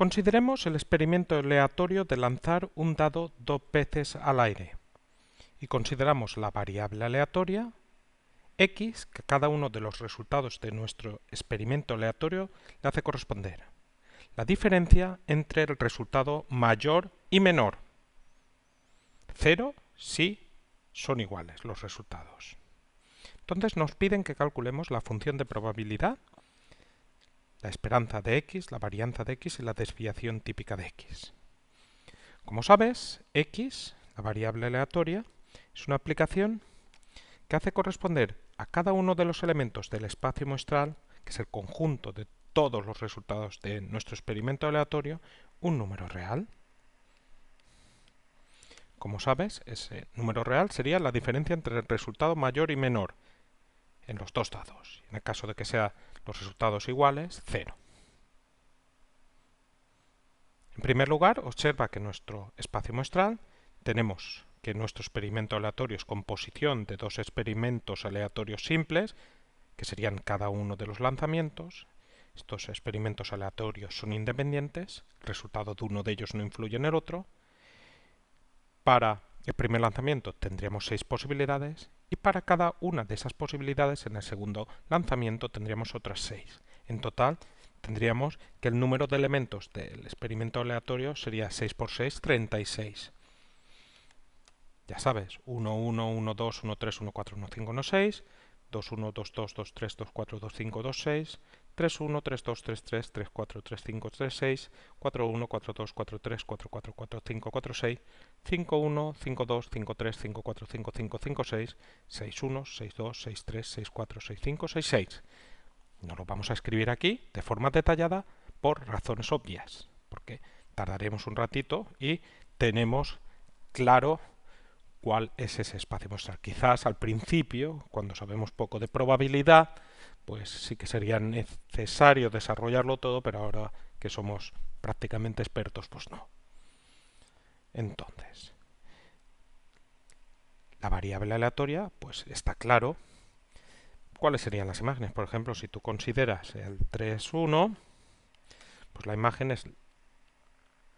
Consideremos el experimento aleatorio de lanzar un dado 2 veces al aire y consideramos la variable aleatoria x que cada uno de los resultados de nuestro experimento aleatorio le hace corresponder. La diferencia entre el resultado mayor y menor. 0 si son iguales los resultados. Entonces nos piden que calculemos la función de probabilidad, la esperanza de x, la varianza de x y la desviación típica de x. Como sabes, x, la variable aleatoria, es una aplicación que hace corresponder a cada uno de los elementos del espacio muestral, que es el conjunto de todos los resultados de nuestro experimento aleatorio, un número real. Como sabes, ese número real sería la diferencia entre el resultado mayor y menor en los dos dados. En el caso de que sean los resultados iguales, 0. En primer lugar, observa que en nuestro espacio muestral tenemos que nuestro experimento aleatorio es composición de dos experimentos aleatorios simples, que serían cada uno de los lanzamientos. Estos experimentos aleatorios son independientes, el resultado de uno de ellos no influye en el otro. Para el primer lanzamiento tendríamos 6 posibilidades y para cada una de esas posibilidades en el segundo lanzamiento tendríamos otras 6. En total tendríamos que el número de elementos del experimento aleatorio sería 6 por 6, 36. Ya sabes, 1, 1, 1, 2, 1, 3, 1, 4, 1, 5, 1, 6, 2, 1, 2, 2, 2, 3, 2, 4, 2, 5, 2, 6, 3, 1, 3, 2, 3, 3, 3, 4, 3, 5, 3, 6, 4, 1, 4, 2, 4, 3, 4, 4, 4, 5, 4, 6, 5, 1, 5, 2, 5, 3, 5, 4, 5, 5, 5, 6, 6, 1, 6, 2, 6, 3, 6, 4, 6, 5, 6, 6. No lo vamos a escribir aquí de forma detallada por razones obvias, porque tardaremos un ratito y tenemos claro cuál es ese espacio muestral. Quizás al principio, cuando sabemos poco de probabilidad, pues sí que sería necesario desarrollarlo todo, pero ahora que somos prácticamente expertos, pues no. Entonces, la variable aleatoria, pues está claro. ¿Cuáles serían las imágenes? Por ejemplo, si tú consideras el 3, 1, pues la imagen es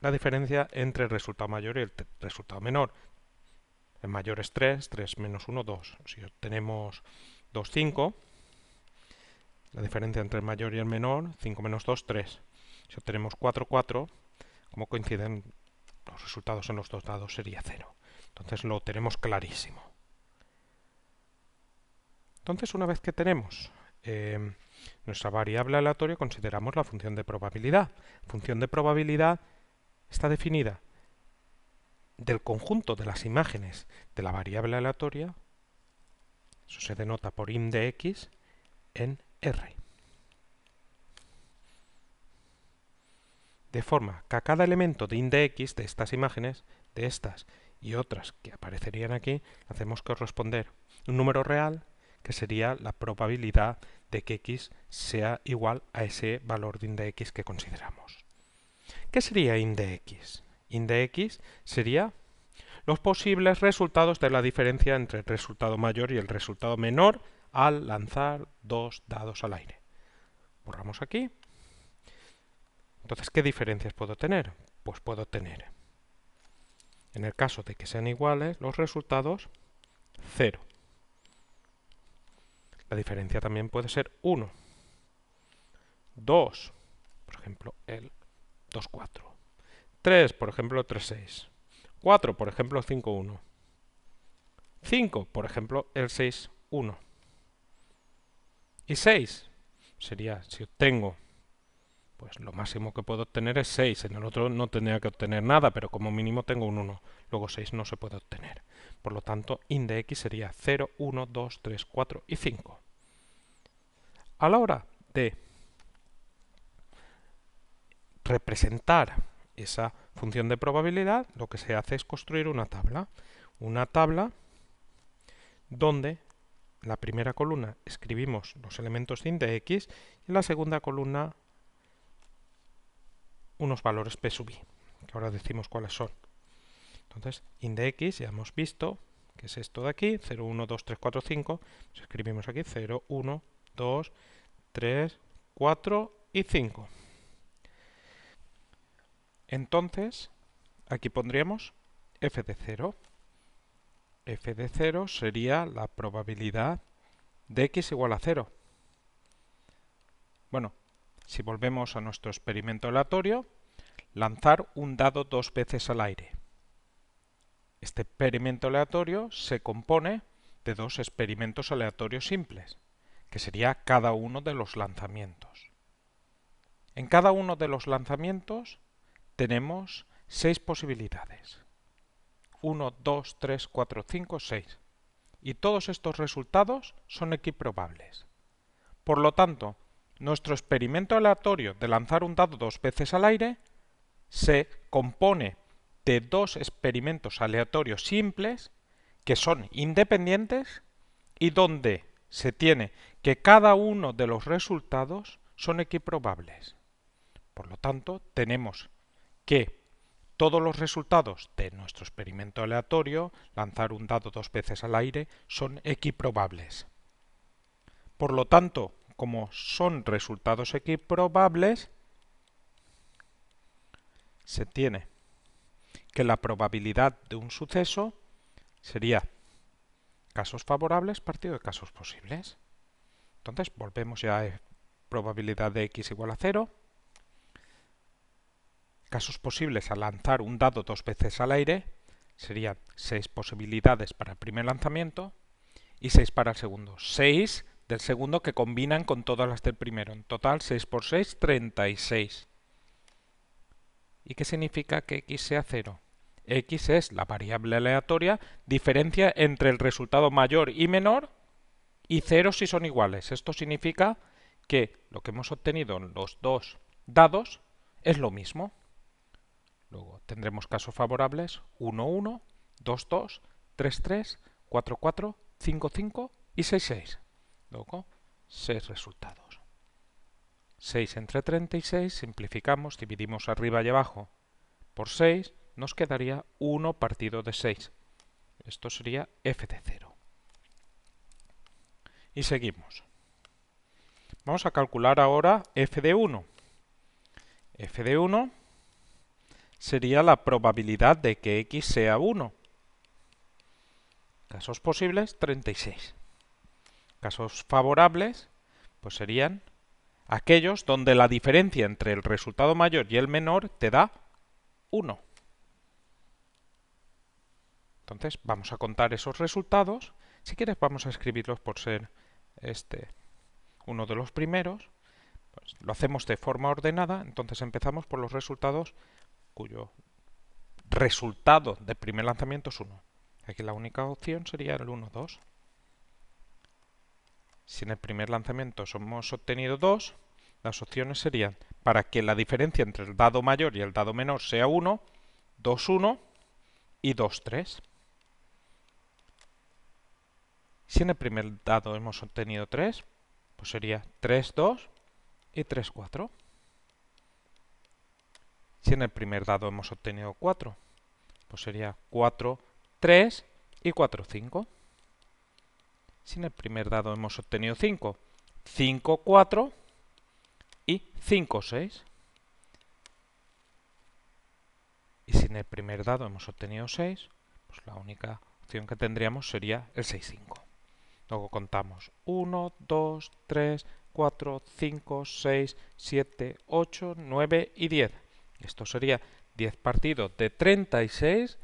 la diferencia entre el resultado mayor y el resultado menor. El mayor es 3, 3 menos 1, 2. Si obtenemos 2, 5, la diferencia entre el mayor y el menor, 5 menos 2, 3. Si obtenemos 4, 4, como coinciden los resultados en los dos dados, sería 0. Entonces lo tenemos clarísimo. Entonces, una vez que tenemos nuestra variable aleatoria, consideramos la función de probabilidad. La función de probabilidad está definida del conjunto de las imágenes de la variable aleatoria, eso se denota por in de x, en R. De forma que a cada elemento de in de x de estas imágenes, de estas y otras que aparecerían aquí, hacemos corresponder un número real que sería la probabilidad de que x sea igual a ese valor de in de x que consideramos. ¿Qué sería in de x? In de x sería los posibles resultados de la diferencia entre el resultado mayor y el resultado menor al lanzar dos dados al aire. Borramos aquí. Entonces, ¿qué diferencias puedo tener? Pues puedo tener, en el caso de que sean iguales, los resultados 0. La diferencia también puede ser 1. 2, por ejemplo, el 2, 4. 3, por ejemplo, 3, 6. 4, por ejemplo, 5, 1. 5, por ejemplo, el 6, 1. Y 6 sería, si obtengo, pues lo máximo que puedo obtener es 6. En el otro no tendría que obtener nada, pero como mínimo tengo un 1. Luego 6 no se puede obtener. Por lo tanto, in de x sería 0, 1, 2, 3, 4 y 5. A la hora de representar esa función de probabilidad, lo que se hace es construir una tabla. Una tabla donde en la primera columna escribimos los elementos de in de x y en la segunda columna unos valores p sub i, que ahora decimos cuáles son. Entonces, in de x ya hemos visto que es esto de aquí, 0, 1, 2, 3, 4, 5. Pues escribimos aquí 0, 1, 2, 3, 4 y 5. Entonces, aquí pondríamos f de 0. F de 0 sería la probabilidad de x igual a 0. Bueno, si volvemos a nuestro experimento aleatorio, lanzar un dado 2 veces al aire. Este experimento aleatorio se compone de 2 experimentos aleatorios simples, que sería cada uno de los lanzamientos. En cada uno de los lanzamientos tenemos 6 posibilidades. 1, 2, 3, 4, 5, 6. Y todos estos resultados son equiprobables. Por lo tanto, nuestro experimento aleatorio de lanzar un dado 2 veces al aire se compone de 2 experimentos aleatorios simples que son independientes y donde se tiene que cada uno de los resultados son equiprobables. Por lo tanto, tenemos que todos los resultados de nuestro experimento aleatorio, lanzar un dado 2 veces al aire, son equiprobables. Por lo tanto, como son resultados equiprobables, se tiene que la probabilidad de un suceso sería casos favorables partido de casos posibles. Entonces, volvemos ya a probabilidad de x igual a 0. Casos posibles a lanzar un dado 2 veces al aire serían 6 posibilidades para el primer lanzamiento y 6 para el segundo. 6 del segundo que combinan con todas las del primero. En total, 6 por 6, 36. ¿Y qué significa que x sea 0? X es la variable aleatoria, diferencia entre el resultado mayor y menor, y 0 si son iguales. Esto significa que lo que hemos obtenido en los dos dados es lo mismo. Luego tendremos casos favorables 1, 1, 2, 2, 3, 3, 4, 4, 5, 5 y 6, 6. Luego, 6 resultados. 6 entre 36, simplificamos, dividimos arriba y abajo por 6, nos quedaría 1 partido de 6. Esto sería f de 0. Y seguimos. Vamos a calcular ahora f de 1. F de 1 sería la probabilidad de que x sea 1. Casos posibles, 36. Casos favorables, pues serían aquellos donde la diferencia entre el resultado mayor y el menor te da 1. Entonces, vamos a contar esos resultados. Si quieres, vamos a escribirlos por ser uno de los primeros. Pues lo hacemos de forma ordenada, entonces empezamos por los resultados cuyo resultado de primer lanzamiento es 1. Aquí la única opción sería el 1, 2. Si en el primer lanzamiento hemos obtenido 2, las opciones serían, para que la diferencia entre el dado mayor y el dado menor sea 1, 2, 1 y 2, 3. Si en el primer dado hemos obtenido 3, pues sería 3, 2 y 3, 4. Si en el primer dado hemos obtenido 4, pues sería 4, 3 y 4, 5. Si en el primer dado hemos obtenido 5, 5, 4 y 5, 6. Y si en el primer dado hemos obtenido 6, pues la única opción que tendríamos sería el 6, 5. Luego contamos 1, 2, 3, 4, 5, 6, 7, 8, 9 y 10. Esto sería 10 partido de 36.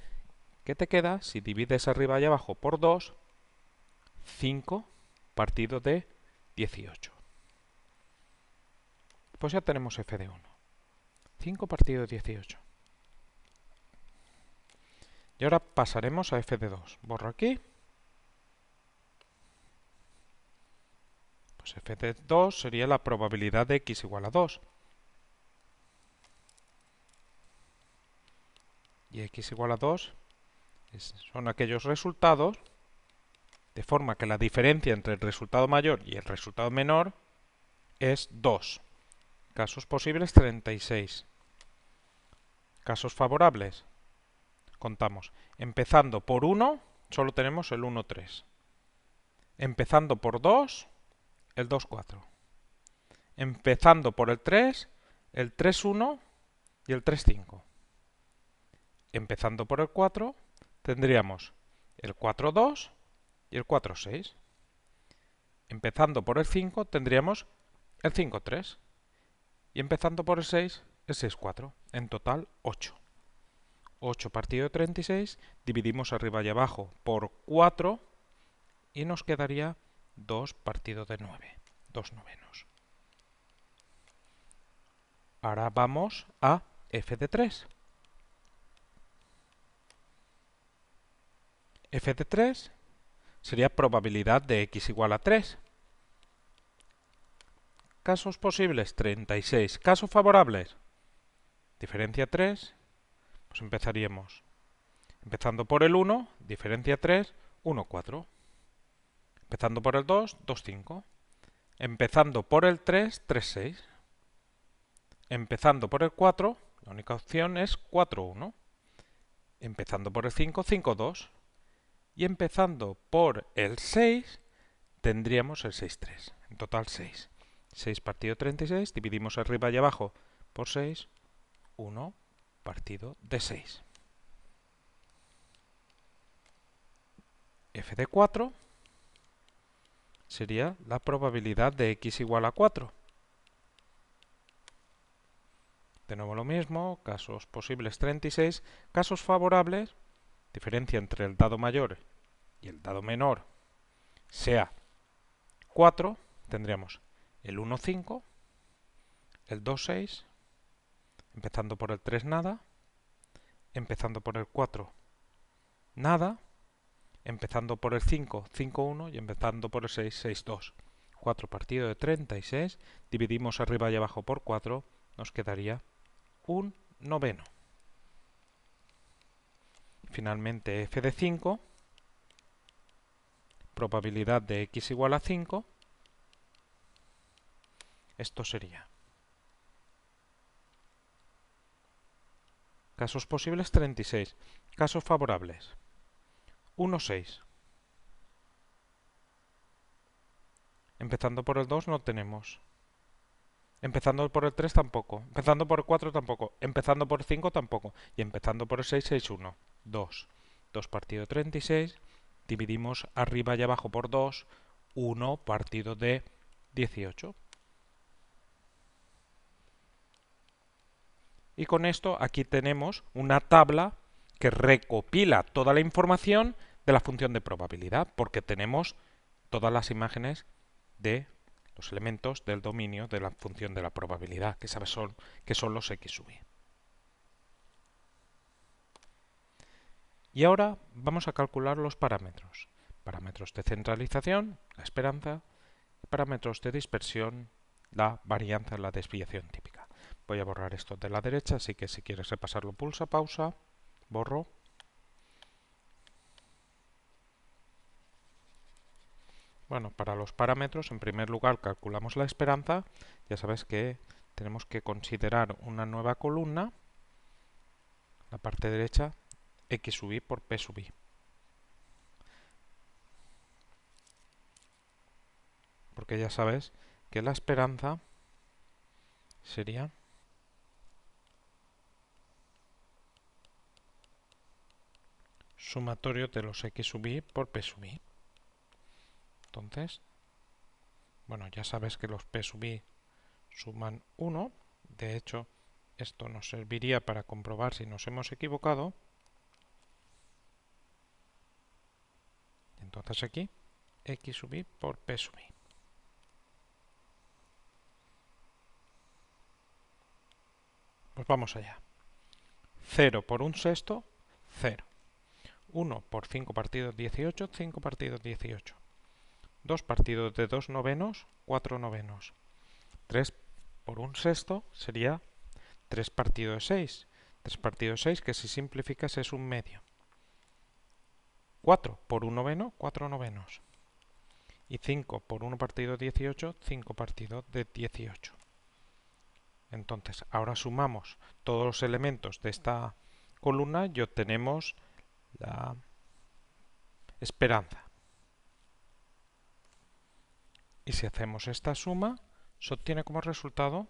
¿Qué te queda? Si divides arriba y abajo por 2, 5 partido de 18. Pues ya tenemos f de 1. 5 partido de 18. Y ahora pasaremos a f de 2. Borro aquí. Pues f de 2 sería la probabilidad de x igual a 2. Y x igual a 2 son aquellos resultados de forma que la diferencia entre el resultado mayor y el resultado menor es 2. Casos posibles, 36. Casos favorables, contamos. Empezando por 1, solo tenemos el 1, 3. Empezando por 2, el 2, 4. Empezando por el 3, el 3, 1 y el 3, 5. empezando por el 4, tendríamos el 4,2 y el 4,6. Empezando por el 5, tendríamos el 5,3. Y empezando por el 6, el 6,4. En total, 8. 8 partido de 36, dividimos arriba y abajo por 4 y nos quedaría 2 partido de 9, 2 novenos. Ahora vamos a f de 3. f de 3 sería probabilidad de x igual a 3. Casos posibles, 36. Casos favorables, diferencia 3. Pues empezaríamos empezando por el 1, diferencia 3, 1, 4. Empezando por el 2, 2, 5. Empezando por el 3, 3, 6. Empezando por el 4, la única opción es 4, 1. Empezando por el 5, 5, 2. Y empezando por el 6, tendríamos el 6, 3. En total 6. 6 partido 36, dividimos arriba y abajo por 6, 1 partido de 6. f de 4 sería la probabilidad de x igual a 4. De nuevo lo mismo, casos posibles 36, casos favorables, diferencia entre el dado mayor y el dado menor sea 4, tendríamos el 1, 5, el 2, 6, empezando por el 3, nada, empezando por el 4, nada, empezando por el 5, 5, 1 y empezando por el 6, 6, 2. 4 partido de 36, dividimos arriba y abajo por 4, nos quedaría un noveno. Finalmente f de 5, probabilidad de x igual a 5, esto sería casos posibles 36, casos favorables 1, 6. Empezando por el 2 no tenemos. Empezando por el 3 tampoco. Empezando por el 4 tampoco. Empezando por el 5 tampoco. Y empezando por el 6, 6, 1. 2. 2 partido de 36. Dividimos arriba y abajo por 2. 1 partido de 18. Y con esto aquí tenemos una tabla que recopila toda la información de la función de probabilidad, porque tenemos todas las imágenes de los elementos del dominio de la función de la probabilidad, que son los x sub i. Y ahora vamos a calcular los parámetros. Parámetros de centralización, la esperanza, y parámetros de dispersión, la varianza, la desviación típica. Voy a borrar esto de la derecha, así que si quieres repasarlo pulsa pausa, borro. Bueno, para los parámetros, en primer lugar calculamos la esperanza. Ya sabes que tenemos que considerar una nueva columna, la parte derecha, x sub i por p sub i. Porque ya sabes que la esperanza sería sumatorio de los x sub i por p sub i. Entonces, bueno, ya sabes que los p sub i suman 1. De hecho, esto nos serviría para comprobar si nos hemos equivocado. Entonces aquí, x sub i por p sub i. Pues vamos allá. 0 por 1/6, 0. 1 por 5 partidos 18, 5 partidos 18. 2 partidos de 2 novenos, 4 novenos. 3 por 1/6 sería 3 partidos de 6. 3 partidos de 6, que si simplificas es un medio. 4 por 1 noveno, 4 novenos. Y 5 por 1 partido de 18, 5 partidos de 18. Entonces, ahora sumamos todos los elementos de esta columna y obtenemos la esperanza. Y si hacemos esta suma, se obtiene como resultado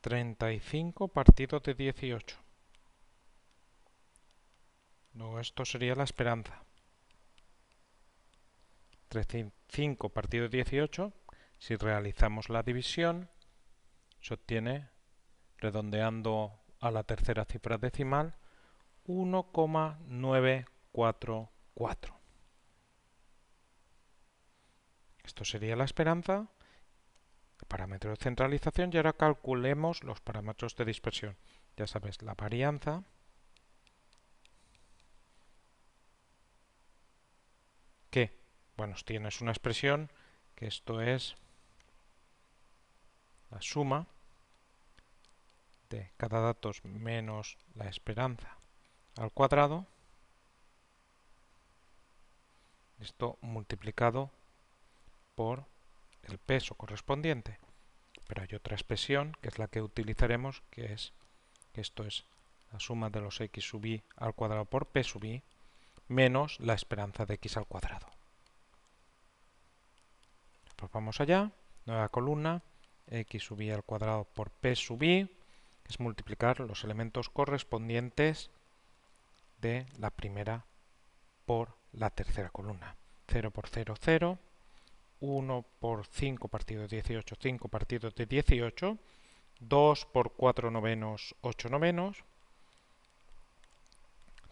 35 partidos de 18. Luego esto sería la esperanza. 35 partido 18, si realizamos la división, se obtiene, redondeando a la tercera cifra decimal, 1,944. Esto sería la esperanza, el parámetro de centralización, y ahora calculemos los parámetros de dispersión. Ya sabes, la varianza, que, bueno, tienes una expresión, que esto es la suma de cada dato menos la esperanza al cuadrado, esto multiplicado por el peso correspondiente. Pero hay otra expresión, que es la que utilizaremos, que es que esto es la suma de los x sub i al cuadrado por p sub i menos la esperanza de x al cuadrado. Pues vamos allá, nueva columna, x sub i al cuadrado por p sub i, es multiplicar los elementos correspondientes de la primera por la tercera columna. 0 por 0, 0. 1 por 5 partido de 18, 5 partidos de 18. 2 por 4 novenos, 8 novenos.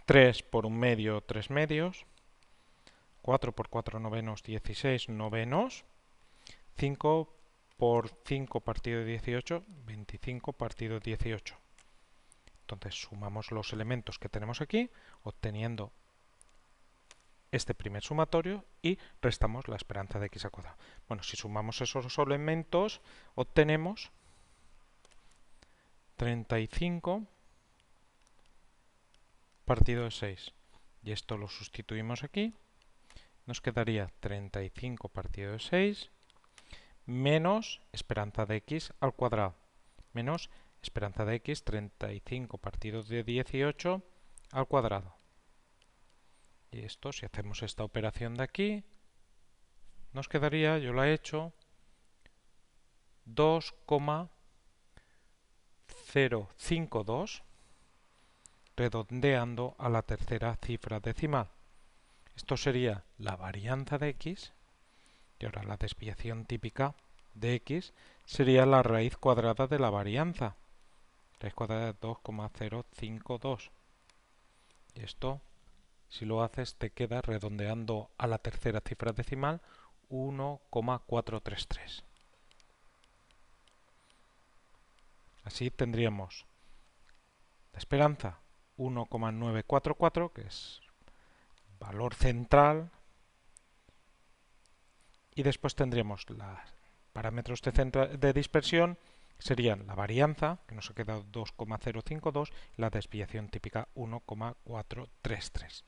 3 por 1 medio, 3 medios. 4 por 4 novenos, 16 novenos. 5 por 5 partido de 18, 25 partido de 18. Entonces sumamos los elementos que tenemos aquí, obteniendo este primer sumatorio, y restamos la esperanza de x al cuadrado. Bueno, si sumamos esos elementos, obtenemos 35 partido de 6. Y esto lo sustituimos aquí. Nos quedaría 35 partido de 6 menos esperanza de x al cuadrado, menos esperanza de x 35 partido de 18 al cuadrado. Y esto, si hacemos esta operación de aquí, nos quedaría, yo la he hecho, 2,052, redondeando a la tercera cifra decimal. Esto sería la varianza de x, y ahora la desviación típica de x sería la raíz cuadrada de la varianza. Raíz cuadrada de 2,052. Y esto, si lo haces, te queda, redondeando a la tercera cifra decimal, 1,433. Así tendríamos la esperanza 1,944, que es valor central, y después tendríamos los parámetros de dispersión, serían la varianza, que nos ha quedado 2,052, y la desviación típica 1,433.